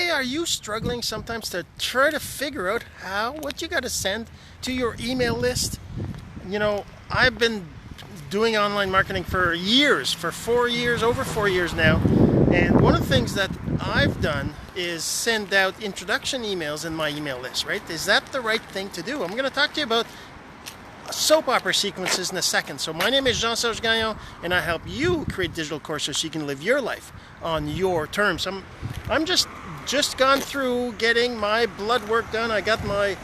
Hey, are you struggling sometimes to try to figure out what you got to send to your email list? I've been doing online marketing for years, for 4 years, over 4 years now. And one of the things that I've done is send out introduction emails in my email list, right? Is that the right thing to do? I'm going to talk to you about soap opera sequences in a second. So my name is Jean-Serge Gagnon, and I help you create digital courses so you can live your life on your terms. I'm just gone through getting my blood work done. I got my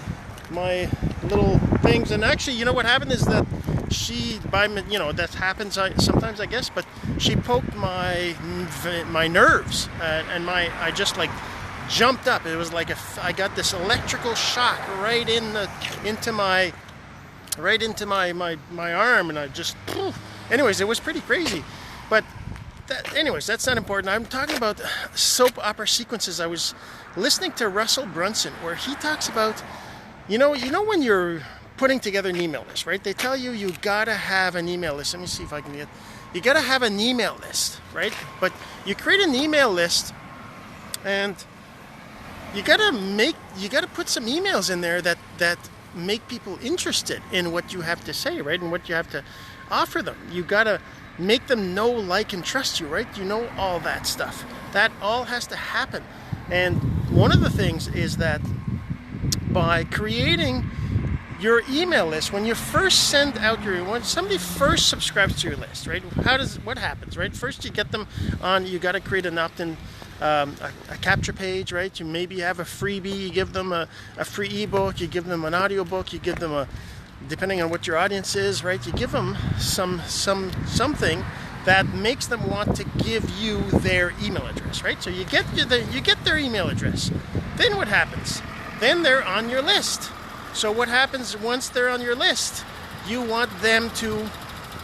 little things, and actually, you know what happened is that that happens sometimes, I guess, but she poked my nerves, and I just like jumped up. It was like I got this electrical shock right into my arm, and I just, anyways, it was pretty crazy. But that's not important. I'm talking about soap opera sequences. I was listening to Russell Brunson, where he talks about, when you're putting together an email list, right? They tell you gotta have an email list. Let me see if I can get. You gotta have an email list, right? But you create an email list, and you gotta put some emails in there that make people interested in what you have to say, right? And what you have to offer them. You gotta make them know, like, and trust you, right? All that stuff. That all has to happen. And one of the things is that by creating your email list, when you first send out when somebody first subscribes to your list, right? What happens, right? First you get them on, you got to create an opt-in, a capture page, right? You maybe have a freebie, you give them a free ebook, you give them an audiobook, you give them depending on what your audience is, right? You give them something that makes them want to give you their email address, right? So you get their email address. Then what happens? Then they're on your list. So what happens once they're on your list? You want them to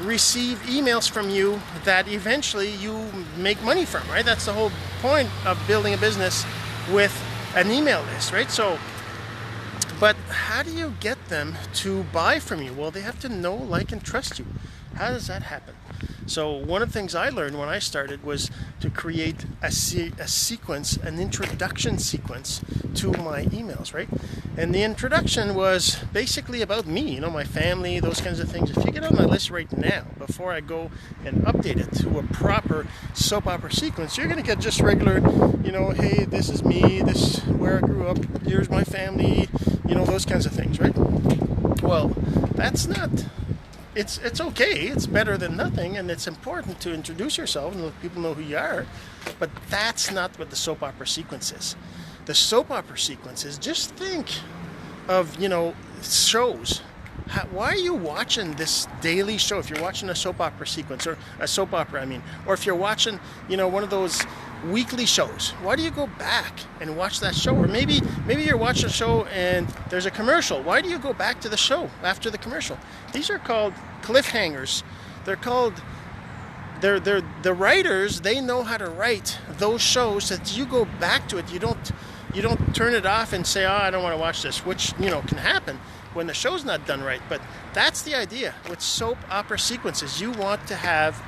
receive emails from you that eventually you make money from, right? That's the whole point of building a business with an email list, right? But how do you get them to buy from you? Well, they have to know, like, and trust you. How does that happen? So one of the things I learned when I started was to create a sequence, an introduction sequence to my emails, right? And the introduction was basically about me, my family, those kinds of things. If you get on my list right now, before I go and update it to a proper soap opera sequence, you're going to get just regular, hey, this is me, this is where I grew up, here's my family, those kinds of things, right? Well, that's not... It's okay, it's better than nothing, and it's important to introduce yourself and let people know who you are, but that's not what the soap opera sequence is. The soap opera sequence is, just think of, shows. Why are you watching this daily show? If you're watching a soap opera sequence, or a soap opera, or if you're watching, one of those weekly shows, why do you go back and watch that show? Or maybe you're watching a show and there's a commercial. Why do you go back to the show after the commercial? These are called cliffhangers. They're the writers, they know how to write those shows that you go back to it. You don't turn it off and say, I don't want to watch this, which can happen when the show's not done right. But that's the idea with soap opera sequences. You want to have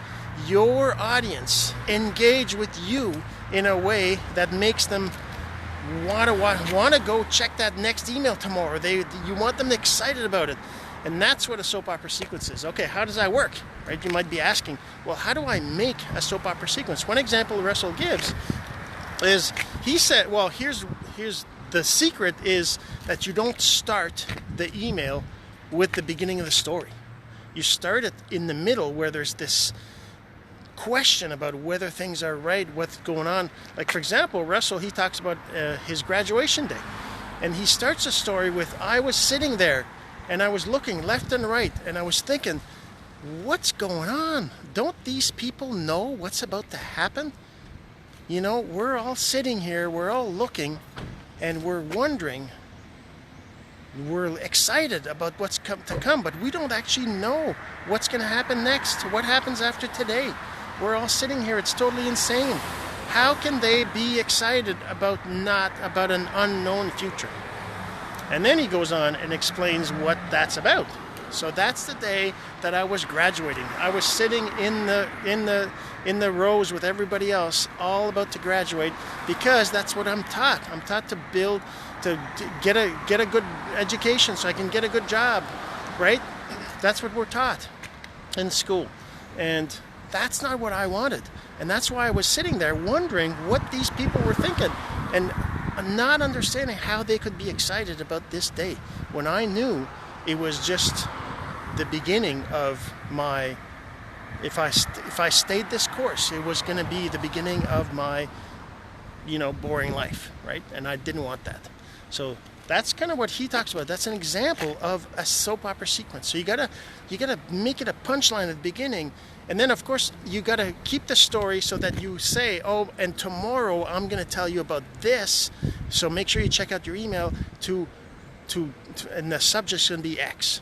your audience engage with you in a way that makes them want to go check that next email tomorrow. You want them excited about it. And that's what a soap opera sequence is. Okay, how does that work? Right? You might be asking, well, how do I make a soap opera sequence? One example Russell gives is, he said, well, here's the secret is that you don't start the email with the beginning of the story. You start it in the middle, where there's this question about whether things are right, what's going on. Like, for example, Russell, he talks about his graduation day. And he starts a story with, I was sitting there and I was looking left and right and I was thinking, what's going on? Don't these people know what's about to happen? We're all sitting here, we're all looking, and we're wondering, we're excited about what's to come, but we don't actually know what's going to happen next, what happens after today. We're all sitting here, it's totally insane. How can they be excited about an unknown future? And then he goes on and explains what that's about. So that's the day that I was graduating. I was sitting in the rows with everybody else, all about to graduate, because that's what I'm taught. I'm taught to get a good education so I can get a good job, right? That's what we're taught in school. And that's not what I wanted. And that's why I was sitting there wondering what these people were thinking and not understanding how they could be excited about this day when I knew it was just the beginning of my, if I stayed this course, it was going to be the beginning of my, boring life, right? And I didn't want that. So that's kind of what he talks about. That's an example of a soap opera sequence. So you gotta make it a punchline at the beginning, and then of course you gotta keep the story so that you say, oh, and tomorrow I'm gonna tell you about this. So make sure you check out your email and the subject's gonna be X.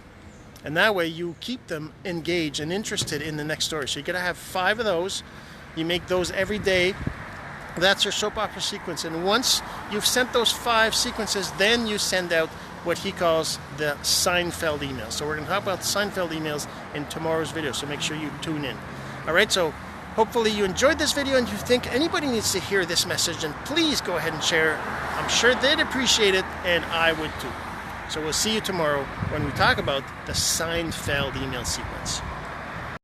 And that way you keep them engaged and interested in the next story. So you gotta have 5 of those. You make those every day. That's your soap opera sequence. And once you've sent those 5 sequences, then you send out what he calls the Seinfeld email. So we're going to talk about the Seinfeld emails in tomorrow's video. So make sure you tune in. All right. So hopefully you enjoyed this video and you think anybody needs to hear this message, and please go ahead and share. I'm sure they'd appreciate it, and I would too. So we'll see you tomorrow when we talk about the Seinfeld email sequence.